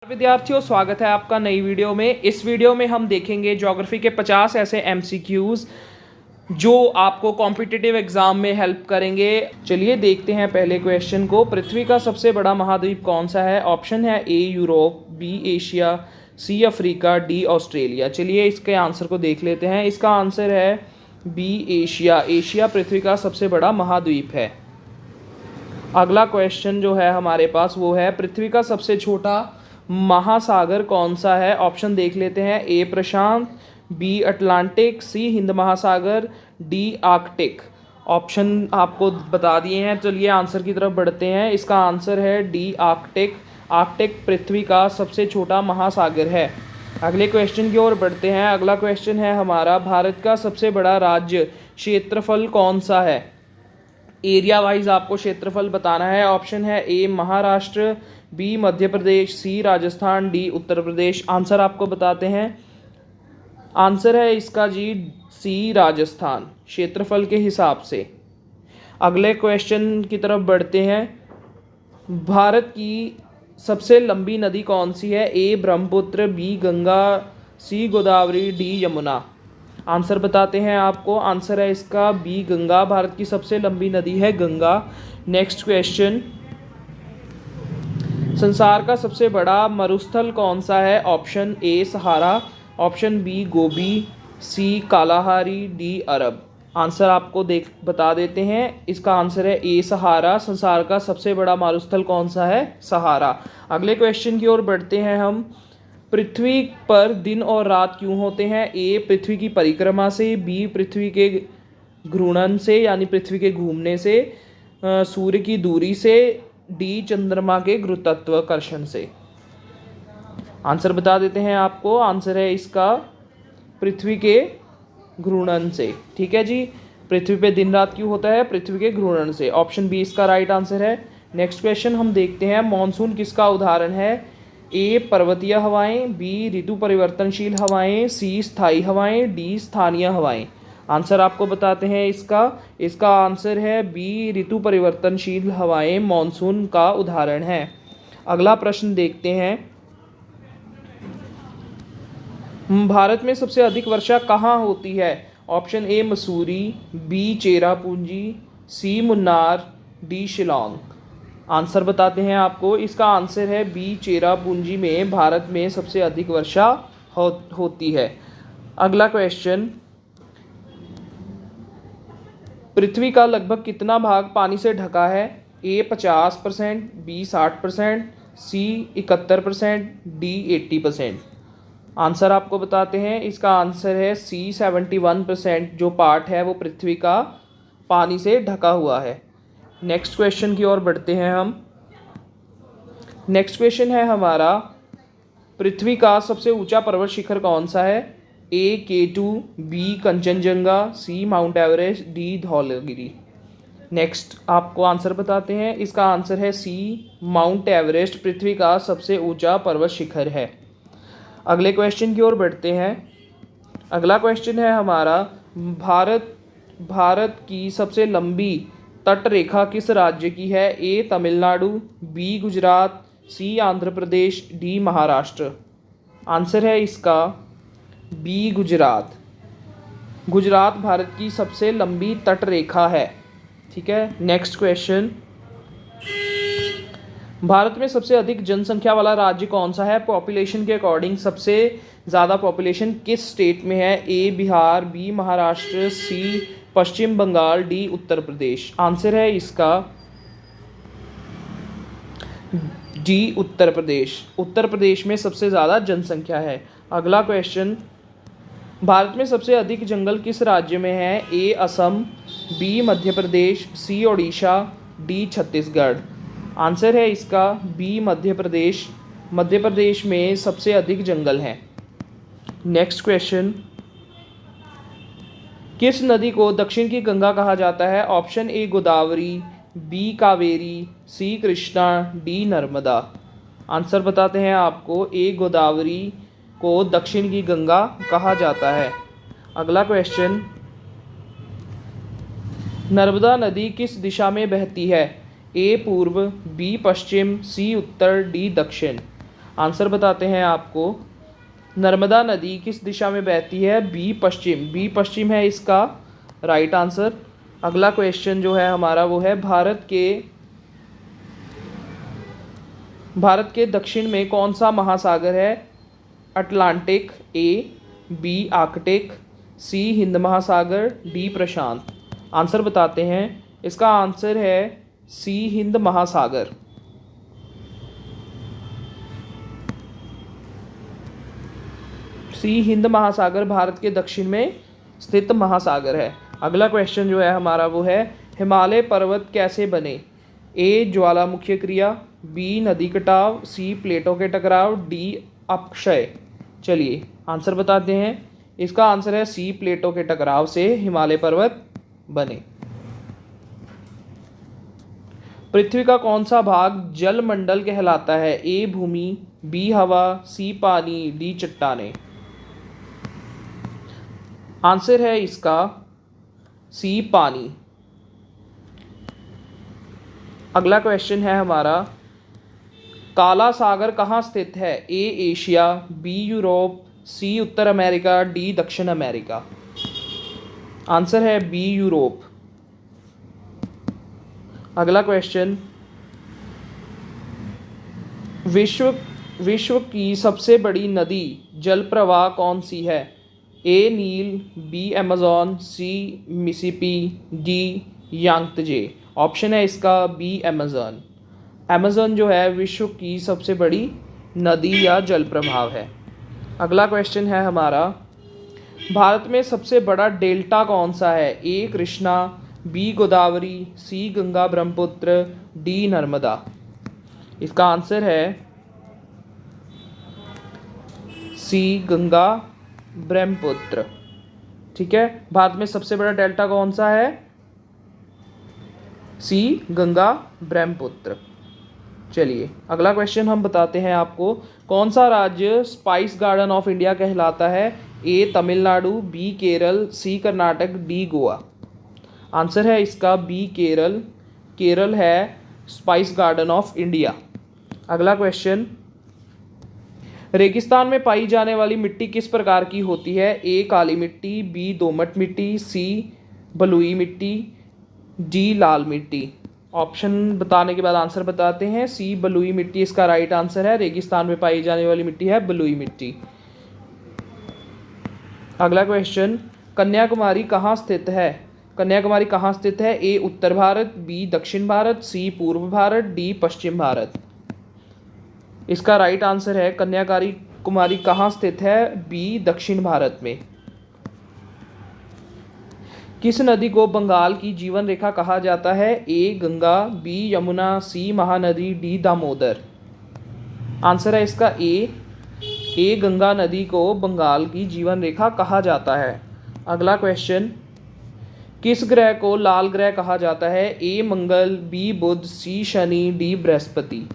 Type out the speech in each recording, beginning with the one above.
विद्यार्थियों, स्वागत है आपका नई वीडियो में। इस वीडियो में हम देखेंगे ज्योग्राफी के 50 ऐसे एमसीक्यूज जो आपको कॉम्पिटिटिव एग्जाम में हेल्प करेंगे। चलिए देखते हैं पहले क्वेश्चन को। पृथ्वी का सबसे बड़ा महाद्वीप कौन सा है? ऑप्शन है A Europe, B Asia, C Africa, D Australia. चलिए इसके आंसर को देख लेते हैं। इसका आंसर है बी एशिया। एशिया पृथ्वी का सबसे बड़ा महाद्वीप है। अगला क्वेश्चन जो है हमारे पास वो है पृथ्वी का सबसे छोटा महासागर कौन सा है? ऑप्शन देख लेते हैं। ए प्रशांत, बी अटलांटिक, सी हिंद महासागर, डी आर्कटिक। ऑप्शन आपको बता दिए हैं। चलिए आंसर की तरफ बढ़ते हैं। इसका आंसर है डी आर्कटिक। आर्कटिक पृथ्वी का सबसे छोटा महासागर है। अगले क्वेश्चन की ओर बढ़ते हैं। अगला क्वेश्चन है हमारा भारत का सबसे बड़ा राज्य क्षेत्रफल कौन सा है? एरिया वाइज आपको क्षेत्रफल बताना है। ऑप्शन है ए महाराष्ट्र, बी मध्य प्रदेश, सी राजस्थान, डी उत्तर प्रदेश। आंसर आपको बताते हैं। आंसर है इसका जी सी राजस्थान, क्षेत्रफल के हिसाब से। अगले क्वेश्चन की तरफ बढ़ते हैं। भारत की सबसे लंबी नदी कौन सी है? ए ब्रह्मपुत्र, बी गंगा, सी गोदावरी, डी यमुना। आंसर बताते हैं आपको। आंसर है इसका बी गंगा। भारत की सबसे लंबी नदी है गंगा। नेक्स्ट क्वेश्चन, संसार का सबसे बड़ा मरुस्थल कौन सा है? Option A Sahara, option B Gobi, C Kalahari, D अरब। आंसर आपको बता देते हैं। इसका आंसर है ए सहारा। संसार का सबसे बड़ा मरुस्थल कौन सा है? सहारा। अगले क्वेश्चन की ओर बढ़ते हैं हम। पृथ्वी पर दिन और रात क्यों होते हैं? ए पृथ्वी की परिक्रमा से, बी पृथ्वी के घूर्णन से यानी पृथ्वी के घूमने से, सूर्य की दूरी से, डी चंद्रमा के गुरुत्वाकर्षण से। आंसर बता देते हैं आपको। आंसर है इसका पृथ्वी के घूर्णन से। ठीक है जी। पृथ्वी पे दिन रात क्यों होता है? पृथ्वी के घूर्णन से। ऑप्शन बी इसका राइट आंसर है। नेक्स्ट क्वेश्चन हम देखते हैं। मॉनसून किसका उदाहरण है? ए पर्वतीय हवाएं, बी ऋतु परिवर्तनशील हवाएं, सी स्थायी हवाएं, डी स्थानीय हवाएं। आंसर आपको बताते हैं इसका आंसर है बी ऋतु परिवर्तनशील हवाएं मॉनसून का उदाहरण है। अगला प्रश्न देखते हैं। भारत में सबसे अधिक वर्षा कहाँ होती है? Option A Mussoorie, B Cherrapunji, C Munnar, D Shillong. Answer बताते हैं आपको। इसका आंसर है बी चेरापूंजी में भारत में सबसे अधिक वर्षा होती है। अगला क्वेश्चन, पृथ्वी का लगभग कितना भाग पानी से ढका है? ए 50%, बी 60%, सी 71%, डी 80%। आंसर आपको बताते हैं। इसका आंसर है सी 71% जो पार्ट है वो पृथ्वी का पानी से ढका हुआ है। नेक्स्ट क्वेश्चन की ओर बढ़ते हैं हम। नेक्स्ट क्वेश्चन है हमारा, पृथ्वी का सबसे ऊंचा पर्वत शिखर कौन सा है? A K2, B Kanchenjunga, C Mount Everest, D Dhaulagiri. Next आपको आंसर बताते हैं। इसका आंसर है सी माउंट एवरेस्ट पृथ्वी का सबसे ऊंचा पर्वत शिखर है। अगले क्वेश्चन की ओर बढ़ते हैं। अगला क्वेश्चन है हमारा, भारत की सबसे लंबी तट रेखा किस राज्य की है? ए तमिलनाडु, बी गुजरात, सी आंध्र प्रदेश, डी महाराष्ट्र। आंसर है इसका बी गुजरात। गुजरात भारत की सबसे लंबी तट रेखा है। ठीक है। नेक्स्ट क्वेश्चन, भारत में सबसे अधिक जनसंख्या वाला राज्य कौन सा है? पॉपुलेशन के अकॉर्डिंग सबसे ज़्यादा पॉपुलेशन किस स्टेट में है? ए बिहार, बी महाराष्ट्र, सी पश्चिम बंगाल, डी उत्तर प्रदेश। आंसर है इसका डी उत्तर प्रदेश। उत्तर प्रदेश में सबसे ज़्यादा जनसंख्या है। अगला क्वेश्चन, भारत में सबसे अधिक जंगल किस राज्य में है? ए असम, बी मध्य प्रदेश, सी ओडिशा, डी छत्तीसगढ़। आंसर है इसका बी मध्य प्रदेश। मध्य प्रदेश में सबसे अधिक जंगल हैं। नेक्स्ट क्वेश्चन, किस नदी को दक्षिण की गंगा कहा जाता है? Option A Godavari, B Kaveri, C Krishna, D Narmada. Answer बताते हैं आपको। ए गोदावरी को दक्षिण की गंगा कहा जाता है। अगला क्वेश्चन, नर्मदा नदी किस दिशा में बहती है? ए पूर्व, बी पश्चिम, सी उत्तर, डी दक्षिण। आंसर बताते हैं आपको। नर्मदा नदी किस दिशा में बहती है? बी पश्चिम। बी पश्चिम है इसका राइट आंसर। अगला क्वेश्चन जो है हमारा वो है भारत के दक्षिण में कौन सा महासागर है? अटलांटिक, ए, बी आर्कटिक, सी हिंद महासागर, डी प्रशांत। आंसर बताते हैं। इसका आंसर है सी हिंद महासागर। सी हिंद महासागर भारत के दक्षिण में स्थित महासागर है। अगला क्वेश्चन जो है हमारा वो है हिमालय पर्वत कैसे बने? ए ज्वालामुखीय क्रिया, बी नदी कटाव, सी प्लेटों के टकराव, डी अपक्षय। चलिए आंसर बताते हैं। इसका आंसर है सी प्लेटों के टकराव से हिमालय पर्वत बने। पृथ्वी का कौन सा भाग जल मंडल कहलाता है? ए भूमि, बी हवा, सी पानी, डी चट्टानें। आंसर है इसका सी पानी। अगला क्वेश्चन है हमारा काला सागर कहाँ स्थित है? A Asia, B Europe, C उत्तर अमेरिका, डी दक्षिण अमेरिका। आंसर है बी यूरोप। अगला क्वेश्चन विश्व की सबसे बड़ी नदी जल प्रवाह कौन सी है? ए नील, बी अमेज़न, सी मिसिसिपी, डी यांगत्जे। ऑप्शन है इसका बी अमेज़न। अमेज़न जो है विश्व की सबसे बड़ी नदी या जल प्रवाह है। अगला क्वेश्चन है हमारा भारत में सबसे बड़ा डेल्टा कौन सा है? ए कृष्णा, बी गोदावरी, सी गंगा ब्रह्मपुत्र, डी नर्मदा। इसका आंसर है सी गंगा ब्रह्मपुत्र। ठीक है, भारत में सबसे बड़ा डेल्टा कौन सा है? सी गंगा ब्रह्मपुत्र। चलिए अगला क्वेश्चन हम बताते हैं आपको। कौन सा राज्य स्पाइस गार्डन ऑफ इंडिया कहलाता है? ए तमिलनाडु, बी केरल, सी कर्नाटक, डी गोवा। आंसर है इसका बी केरल। केरल है स्पाइस गार्डन ऑफ इंडिया। अगला क्वेश्चन रेगिस्तान में पाई जाने वाली मिट्टी किस प्रकार की होती है? ए काली मिट्टी, बी दोमट मिट्टी, सी बलुई मिट्टी, डी लाल मिट्टी। ऑप्शन बताने के बाद आंसर बताते हैं। सी बलुई मिट्टी इसका राइट आंसर है। रेगिस्तान में पाई जाने वाली मिट्टी है बलुई मिट्टी। अगला क्वेश्चन कन्याकुमारी कहाँ स्थित है? कन्याकुमारी कहाँ स्थित है? ए उत्तर भारत, बी दक्षिण भारत, सी पूर्व भारत, डी पश्चिम भारत। इसका राइट आंसर है कन्याकुमारी कहाँ स्थित है? बी दक्षिण भारत में। किस नदी को बंगाल की जीवन रेखा कहा जाता है? ए गंगा, बी यमुना, सी महानदी, डी दामोदर। आंसर है इसका ए गंगा नदी को बंगाल की जीवन रेखा कहा जाता है। अगला क्वेश्चन किस ग्रह को लाल ग्रह कहा जाता है? ए मंगल, बी बुध, सी शनि, डी बृहस्पति।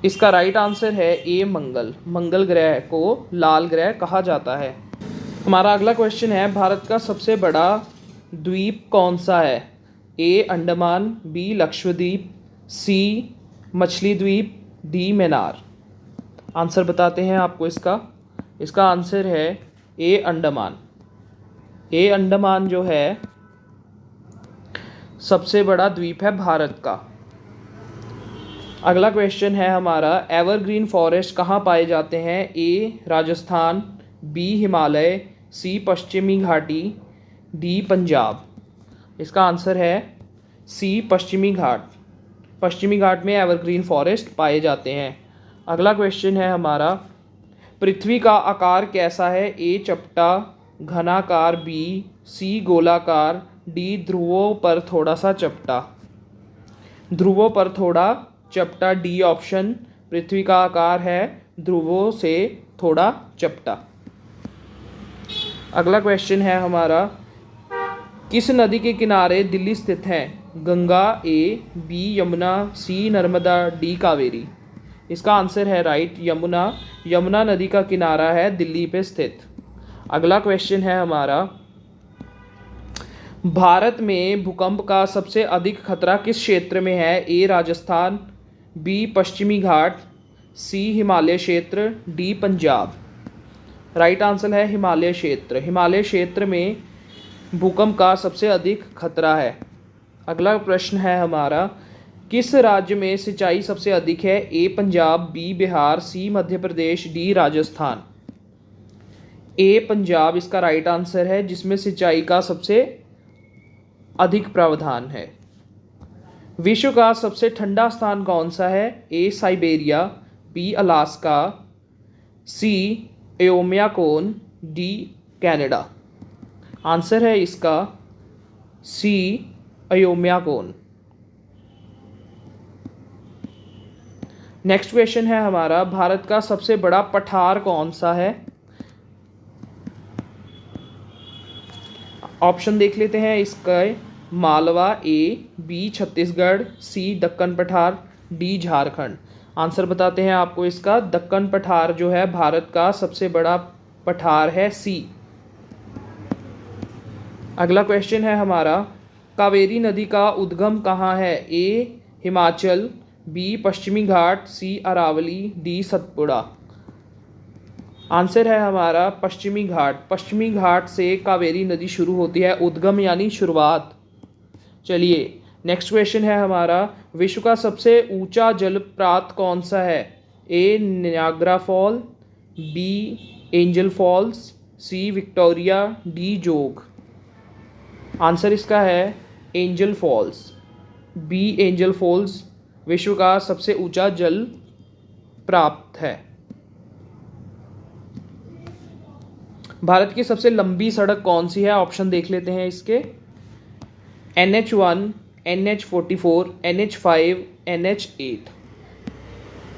इसका राइट आंसर है ए मंगल। मंगल ग्रह को लाल ग्रह कहा जाता है। हमारा अगला क्वेश्चन है भारत का सबसे बड़ा द्वीप कौन सा है? ए अंडमान, बी लक्षद्वीप, सी मछली द्वीप, डी मैनार। आंसर बताते हैं आपको इसका आंसर है ए अंडमान। ए अंडमान जो है सबसे बड़ा द्वीप है भारत का। अगला क्वेश्चन है हमारा एवरग्रीन फॉरेस्ट कहाँ पाए जाते हैं? ए राजस्थान, बी हिमालय, सी पश्चिमी घाटी, डी पंजाब। इसका आंसर है सी पश्चिमी घाट। पश्चिमी घाट में एवरग्रीन फॉरेस्ट पाए जाते हैं। अगला क्वेश्चन है हमारा पृथ्वी का आकार कैसा है? ए चपटा, घनाकार, बी सी गोलाकार, डी ध्रुवों पर थोड़ा सा चपटा। ध्रुवों पर थोड़ा चपटा डी ऑप्शन। पृथ्वी का आकार है ध्रुवों से थोड़ा चपटा। अगला क्वेश्चन है हमारा किस नदी के किनारे दिल्ली स्थित है? गंगा ए, बी यमुना, सी नर्मदा, डी कावेरी। इसका आंसर है राइट यमुना। यमुना नदी का किनारा है दिल्ली पे स्थित। अगला क्वेश्चन है हमारा भारत में भूकंप का सबसे अधिक खतरा किस क्षेत्र में है? ए राजस्थान, बी पश्चिमी घाट, सी हिमालय क्षेत्र, डी पंजाब। राइट आंसर है हिमालय क्षेत्र। हिमालय क्षेत्र में भूकंप का सबसे अधिक खतरा है। अगला प्रश्न है हमारा, किस राज्य में सिंचाई सबसे अधिक है? ए पंजाब, बी बिहार, सी मध्य प्रदेश, डी राजस्थान। ए पंजाब इसका राइट आंसर है, जिसमें सिंचाई का सबसे अधिक प्रावधान है। विश्व का सबसे ठंडा स्थान कौन सा है? ए साइबेरिया, बी अलास्का, सी एओमियाकोन, डी कनाडा। आंसर है इसका सी एओमियाकोन। नेक्स्ट क्वेश्चन है हमारा, भारत का सबसे बड़ा पठार कौन सा है? ऑप्शन देख लेते हैं इसका, मालवा, ए, बी छत्तीसगढ़, सी दक्कन पठार, डी झारखंड। आंसर बताते हैं आपको इसका, दक्कन पठार जो है भारत का सबसे बड़ा पठार है, सी। अगला क्वेश्चन है हमारा, कावेरी नदी का उद्गम कहाँ है? ए हिमाचल, बी पश्चिमी घाट, सी अरावली, डी सतपुड़ा। आंसर है हमारा पश्चिमी घाट। पश्चिमी घाट से कावेरी नदी शुरू होती है, उद्गम यानी शुरुआत। चलिए नेक्स्ट क्वेश्चन है हमारा, विश्व का सबसे ऊंचा जलप्रपात कौन सा है? A Niagara Fall, B Angel Falls, C Victoria, D Jog. Answer इसका है Angel Falls. B Angel Falls विश्व का सबसे ऊंचा जल प्राप्त है। भारत की सबसे लंबी सड़क कौन सी है? ऑप्शन देख लेते हैं इसके, NH1, NH44, NH5, NH8।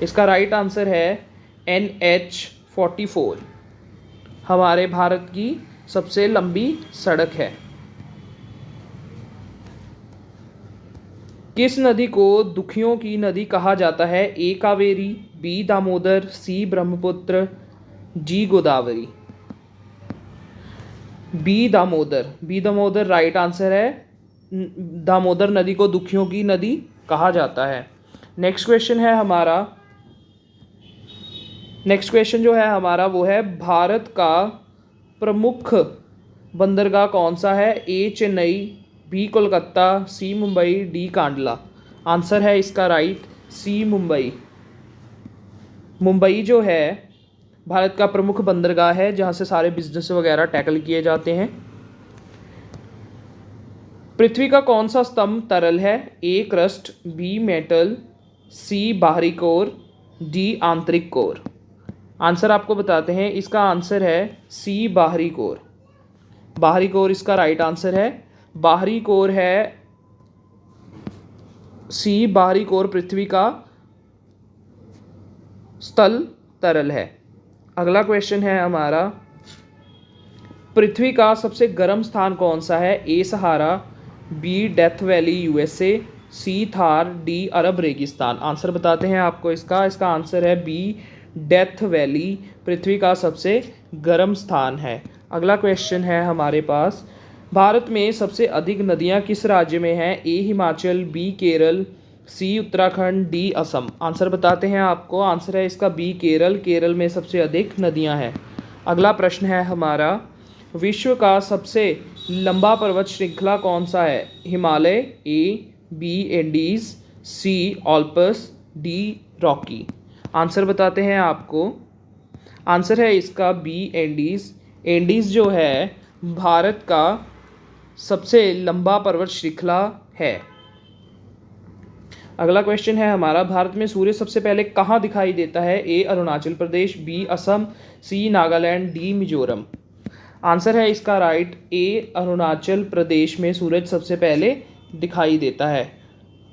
इसका राइट आंसर है NH44 हमारे भारत की सबसे लंबी सड़क है। किस नदी को दुखियों की नदी कहा जाता है? A Kaveri, B Damodar, C Brahmaputra, G Godavari. B Damodar right answer है। दामोदर नदी को दुखियों की नदी कहा जाता है। नेक्स्ट क्वेश्चन जो है हमारा वो है, भारत का प्रमुख बंदरगाह कौन सा है? ए चेन्नई, बी कोलकाता, सी मुंबई, डी कांडला। आंसर है इसका राइट, सी मुंबई। मुंबई जो है भारत का प्रमुख बंदरगाह है, जहाँ से सारे बिजनेस वगैरह टैकल किए जाते हैं। पृथ्वी का कौन सा स्तंभ तरल है? ए क्रस्ट, बी मेटल, सी बाहरी कोर, डी आंतरिक कोर। आंसर आपको बताते हैं, इसका आंसर है सी बाहरी कोर। बाहरी कोर इसका राइट आंसर है। बाहरी कोर है सी, बाहरी कोर पृथ्वी का स्थल तरल है। अगला क्वेश्चन है हमारा, पृथ्वी का सबसे गर्म स्थान कौन सा है? ए सहारा, बी डेथ वैली USA, सी थार, डी अरब रेगिस्तान। आंसर बताते हैं आपको इसका आंसर है बी डेथ वैली पृथ्वी का सबसे गर्म स्थान है। अगला क्वेश्चन है हमारे पास, भारत में सबसे अधिक नदियां किस राज्य में हैं? ए हिमाचल, बी केरल, सी उत्तराखंड, डी असम। आंसर बताते हैं आपको, आंसर है इसका बी केरल। केरल में सबसे अधिक नदियां हैं। अगला प्रश्न है हमारा, विश्व का सबसे लंबा पर्वत श्रृंखला कौन सा है? हिमालय, ए, बी एंडीज, सी ऑल्पस, डी रॉकी। आंसर बताते हैं आपको, आंसर है इसका बी एंडीज। एंडीज जो है भारत का सबसे लंबा पर्वत श्रृंखला है। अगला क्वेश्चन है हमारा, भारत में सूर्य सबसे पहले कहाँ दिखाई देता है? ए अरुणाचल प्रदेश, बी असम, सी नागालैंड, डी मिजोरम। आंसर है इसका राइट, ए अरुणाचल प्रदेश में सूरज सबसे पहले दिखाई देता है।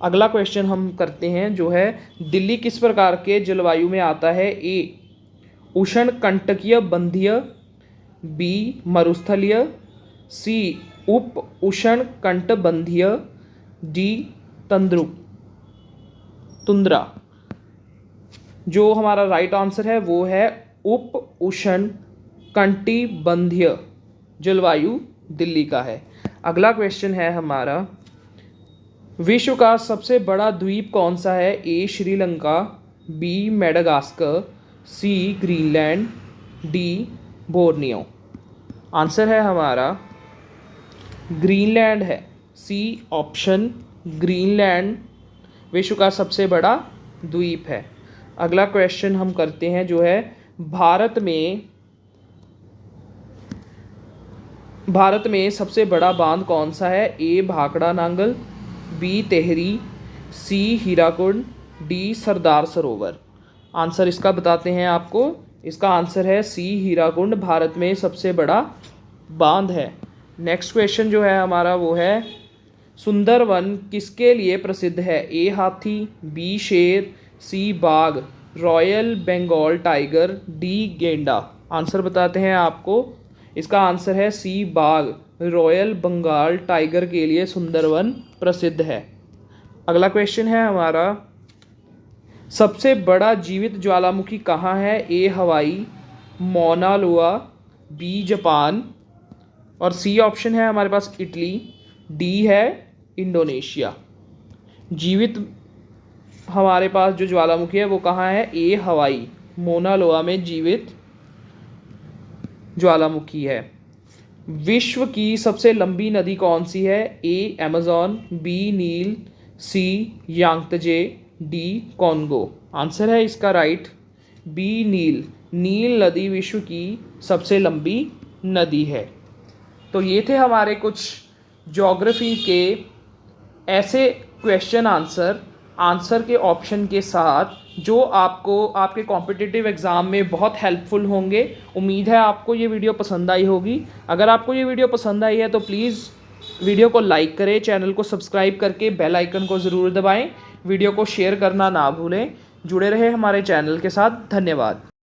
अगला क्वेश्चन हम करते हैं जो है, दिल्ली किस प्रकार के जलवायु में आता है? ए उष्णकटिबंधीय बंधीय, बी मरुस्थलीय, सी उप उष्णकटिबंधीय, डी तुंद्रा। जो हमारा राइट आंसर है वो है उप उष्णकटिबंधीय जलवायु दिल्ली का है। अगला क्वेश्चन है हमारा, विश्व का सबसे बड़ा द्वीप कौन सा है? ए श्रीलंका, बी मेडागास्कर, सी ग्रीनलैंड, डी बोर्नियो। आंसर है हमारा ग्रीनलैंड है। सी ऑप्शन ग्रीनलैंड विश्व का सबसे बड़ा द्वीप है। अगला क्वेश्चन हम करते हैं जो है भारत में सबसे बड़ा बांध कौन सा है? ए भाखड़ा नांगल, बी तेहरी, सी हीराकुंड, डी सरदार सरोवर। आंसर इसका बताते हैं आपको। इसका आंसर है सी हीराकुंड, भारत में सबसे बड़ा बांध है। नेक्स्ट क्वेश्चन जो है हमारा वो है सुंदरवन किसके लिए प्रसिद्ध है? ए हाथी, बी शेर, सी बाघ, रॉयल बंगाल टाइगर, डी गेंडा। आंसर बताते हैं आपको। इसका आंसर है सी बाघ, रॉयल बंगाल टाइगर के लिए सुंदरवन प्रसिद्ध है। अगला क्वेश्चन है हमारा सबसे बड़ा जीवित ज्वालामुखी कहाँ है? ए हवाई, मौना लोआ, बी जापान और सी ऑप्शन है हमारे पास इटली, डी है इंडोनेशिया। जीवित हमारे पास जो ज्वालामुखी है वो कहाँ है? ए हवाई, मौना लोआ में जीवित ज्वालामुखी है। विश्व की सबसे लंबी नदी कौन सी है? ए अमेज़न, बी नील, सी यांगत्जे, डी कॉन्गो। आंसर है इसका राइट बी नील। नील नदी विश्व की सबसे लंबी नदी है। तो ये थे हमारे कुछ ज्योग्राफी के ऐसे क्वेश्चन आंसर के ऑप्शन के साथ जो आपको आपके कॉम्पिटिटिव एग्ज़ाम में बहुत हेल्पफुल होंगे। उम्मीद है आपको ये वीडियो पसंद आई होगी। अगर आपको ये वीडियो पसंद आई है तो प्लीज़ वीडियो को लाइक करें, चैनल को सब्सक्राइब करके बेल आइकन को ज़रूर दबाएं, वीडियो को शेयर करना ना भूलें। जुड़े रहे हमारे चैनल के साथ। धन्यवाद।